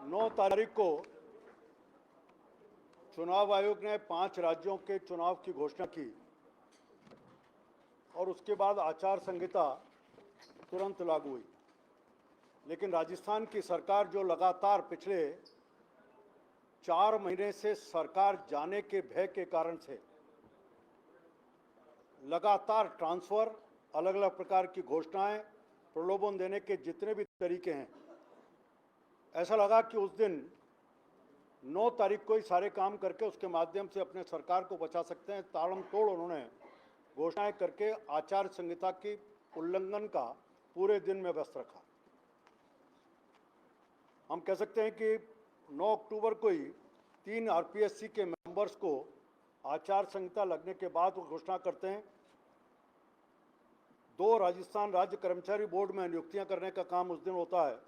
9 तारीख को चुनाव आयोग ने 5 राज्यों के चुनाव की घोषणा की और उसके बाद आचार संहिता तुरंत लागू हुई। लेकिन राजस्थान की सरकार जो लगातार पिछले 4 महीने से सरकार जाने के भय के कारण से लगातार ट्रांसफर, अलग अलग प्रकार की घोषणाएं, प्रलोभन देने के जितने भी तरीके हैं, ऐसा लगा कि उस दिन 9 तारीख को ही सारे काम करके उसके माध्यम से अपने सरकार को बचा सकते हैं। ताबड़तोड़ उन्होंने घोषणाएं करके आचार संहिता की उल्लंघन का पूरे दिन में व्यस्त रखा। हम कह सकते हैं कि 9 अक्टूबर को ही 3 आरपीएससी के मेंबर्स को आचार संहिता लगने के बाद वो घोषणा करते हैं। 2 राजस्थान राज्य कर्मचारी बोर्ड में नियुक्तियां करने का काम उस दिन होता है।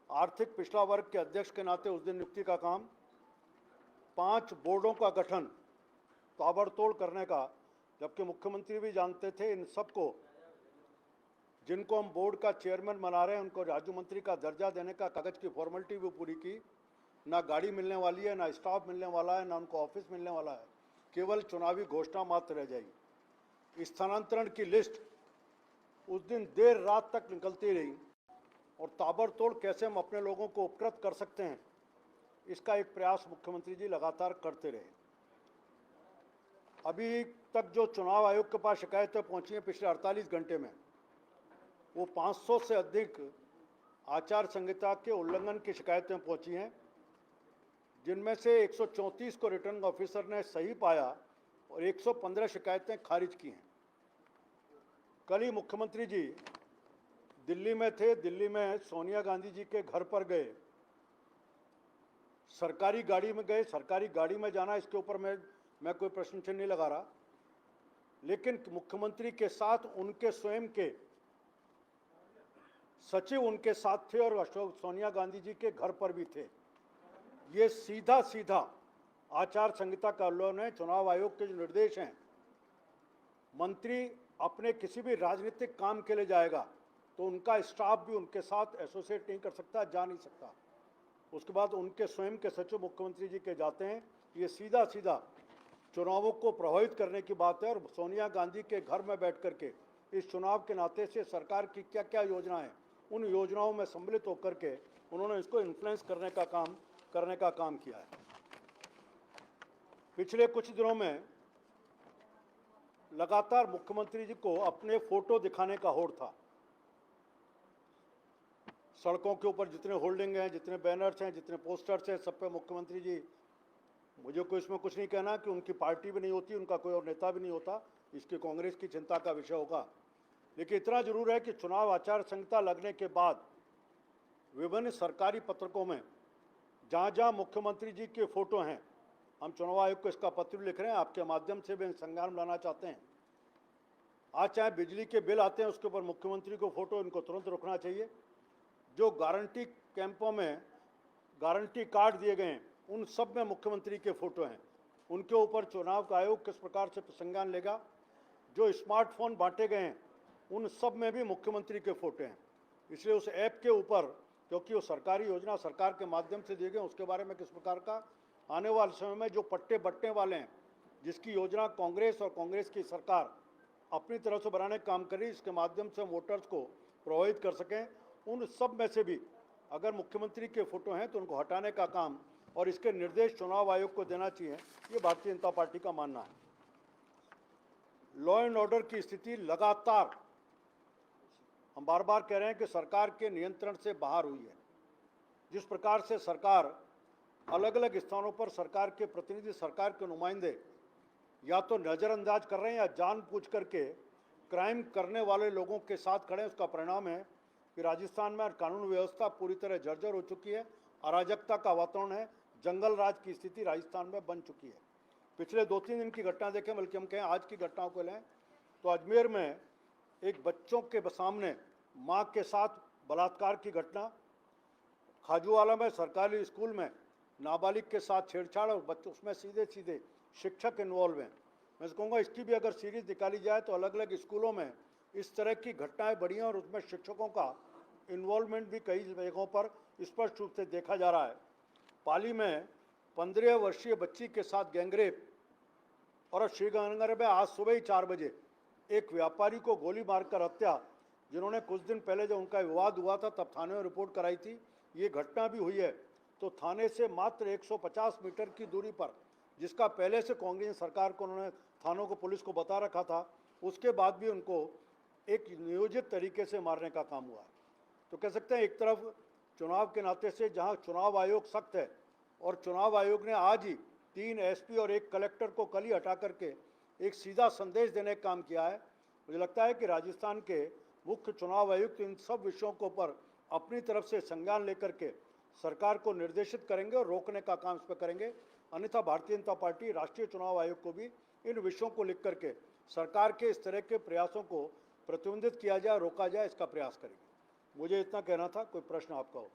आर्थिक पिछड़ा वर्ग के अध्यक्ष के नाते उस दिन नियुक्ति का काम, 5 बोर्डों का गठन ताबड़तोड़ करने का, जबकि मुख्यमंत्री भी जानते थे इन सबको, जिनको हम बोर्ड का चेयरमैन बना रहे हैं उनको राज्य मंत्री का दर्जा देने का कागज की फॉर्मेलिटी भी पूरी की। ना गाड़ी मिलने वाली है, ना स्टाफ मिलने वाला है, ना उनको ऑफिस मिलने वाला है, केवल चुनावी घोषणा मात्र रह जाएगी। स्थानांतरण की लिस्ट उस दिन देर रात तक निकलती रही और ताबड़तोड़ कैसे हम अपने लोगों को उपकृत कर सकते हैं, इसका एक प्रयास मुख्यमंत्री जी लगातार करते रहे। अभी तक जो चुनाव आयोग के पास शिकायतें पहुंची हैं पिछले 48 घंटे में, वो 500 से अधिक आचार संहिता के उल्लंघन की शिकायतें पहुंची हैं, जिनमें से 134 को रिटर्निंग ऑफिसर ने सही पाया और 115 शिकायतें खारिज की हैं। कल ही मुख्यमंत्री जी दिल्ली में थे। दिल्ली में सोनिया गांधी जी के घर पर गए, सरकारी गाड़ी में गए। सरकारी गाड़ी में जाना, इसके ऊपर मैं कोई प्रश्न चिन्ह नहीं लगा रहा, लेकिन मुख्यमंत्री के साथ उनके स्वयं के सचिव उनके साथ थे और अशोक सोनिया गांधी जी के घर पर भी थे। ये सीधा सीधा आचार संहिता का उल्लंघन है। चुनाव आयोग के जो निर्देश हैं, मंत्री अपने किसी भी राजनीतिक काम के लिए जाएगा तो उनका स्टाफ भी उनके साथ एसोसिएट नहीं कर सकता, जा नहीं सकता। उसके बाद उनके स्वयं के सचिव मुख्यमंत्री जी के जाते हैं। ये सीधा सीधा चुनावों को प्रभावित करने की बात है और सोनिया गांधी के घर में बैठ करके इस चुनाव के नाते से सरकार की क्या क्या योजनाएं, उन योजनाओं में सम्मिलित होकर के उन्होंने इसको इन्फ्लुएंस करने का काम किया है। पिछले कुछ दिनों में लगातार मुख्यमंत्री जी को अपने फोटो दिखाने का होड़ था। सड़कों के ऊपर जितने होल्डिंग हैं, जितने बैनर्स हैं, जितने पोस्टर्स हैं, सब पे मुख्यमंत्री जी, मुझे कोई इसमें कुछ नहीं कहना कि उनकी पार्टी भी नहीं होती, उनका कोई और नेता भी नहीं होता, इसकी कांग्रेस की चिंता का विषय होगा। लेकिन इतना जरूर है कि चुनाव आचार संहिता लगने के बाद विभिन्न सरकारी पत्रकों में जहाँ जहाँ मुख्यमंत्री जी के फोटो हैं, हम चुनाव आयोग को इसका पत्र लिख रहे हैं, आपके माध्यम से भी संज्ञान लाना चाहते हैं। आज चाहे बिजली के बिल आते हैं उसके ऊपर मुख्यमंत्री को फोटो, इनको तुरंत रोकना चाहिए। जो गारंटी कैंपों में गारंटी कार्ड दिए गए हैं, उन सब में मुख्यमंत्री के फोटो हैं, उनके ऊपर चुनाव आयोग किस प्रकार से संज्ञान लेगा। जो स्मार्टफोन बांटे गए हैं, उन सब में भी मुख्यमंत्री के फोटो हैं। इसलिए उस ऐप के ऊपर, क्योंकि वो सरकारी योजना सरकार के माध्यम से दिए गए, उसके बारे में किस प्रकार का आने वाले समय में जो पट्टे बट्टे वाले हैं, जिसकी योजना कांग्रेस और कांग्रेस की सरकार अपनी तरफ से बनाने का काम करी, इसके माध्यम से वोटर्स को प्रभावित कर सकें, उन सब में से भी अगर मुख्यमंत्री के फोटो हैं तो उनको हटाने का काम और इसके निर्देश चुनाव आयोग को देना चाहिए, ये भारतीय जनता पार्टी का मानना है। लॉ एंड ऑर्डर की स्थिति लगातार, हम बार बार कह रहे हैं कि सरकार के नियंत्रण से बाहर हुई है। जिस प्रकार से सरकार अलग अलग स्थानों पर सरकार के प्रतिनिधि, सरकार के नुमाइंदे या तो नज़रअंदाज कर रहे हैं या जानबूझ करके क्राइम करने वाले लोगों के साथ खड़े हैं, उसका परिणाम है कि राजस्थान में कानून व्यवस्था पूरी तरह जर्जर हो चुकी है, अराजकता का वातावरण है, जंगल राज की स्थिति राजस्थान में बन चुकी है। पिछले 2-3 दिन की घटना देखें, बल्कि हम कहें आज की घटनाओं को लें तो अजमेर में एक बच्चों के सामने माँ के साथ बलात्कार की घटना, खाजूवाला में सरकारी स्कूल में नाबालिग के साथ छेड़छाड़ और बच्चों उसमें सीधे सीधे शिक्षक इन्वॉल्व हैं। मैं कहूँगा इसकी भी अगर सीरीज निकाली जाए तो अलग अलग स्कूलों में इस तरह की घटनाएं बढ़ी हैं और उसमें शिक्षकों का इन्वॉल्वमेंट भी कई जगहों पर स्पष्ट रूप से देखा जा रहा है। पाली में 15 वर्षीय बच्ची के साथ गैंगरेप और श्रीगंगानगर में आज सुबह ही 4 बजे एक व्यापारी को गोली मारकर हत्या, जिन्होंने कुछ दिन पहले जब उनका विवाद हुआ था तब थाने में रिपोर्ट कराई थी, ये घटना भी हुई है। तो थाने से मात्र 150 मीटर की दूरी पर, जिसका पहले से कांग्रेस सरकार को उन्होंने थानों को पुलिस को बता रखा था, उसके बाद भी उनको एक नियोजित तरीके से मारने का काम हुआ है। तो कह सकते हैं एक तरफ चुनाव के नाते से जहां चुनाव आयोग सख्त है और चुनाव आयोग ने आज ही 3 एसपी और 1 कलेक्टर को कल ही हटा करके एक सीधा संदेश देने का काम किया है। मुझे लगता है कि राजस्थान के मुख्य चुनाव आयुक्त इन सब विषयों को पर अपनी तरफ से संज्ञान लेकर के सरकार को निर्देशित करेंगे और रोकने का काम इस पर करेंगे। अन्यथा भारतीय जनता पार्टी राष्ट्रीय चुनाव आयोग को भी इन विषयों को लिख करके सरकार के इस तरह के प्रयासों को प्रतिबंधित किया जाए, रोका जाए, इसका प्रयास करेंगे। मुझे इतना कहना था। कोई प्रश्न आपका हो?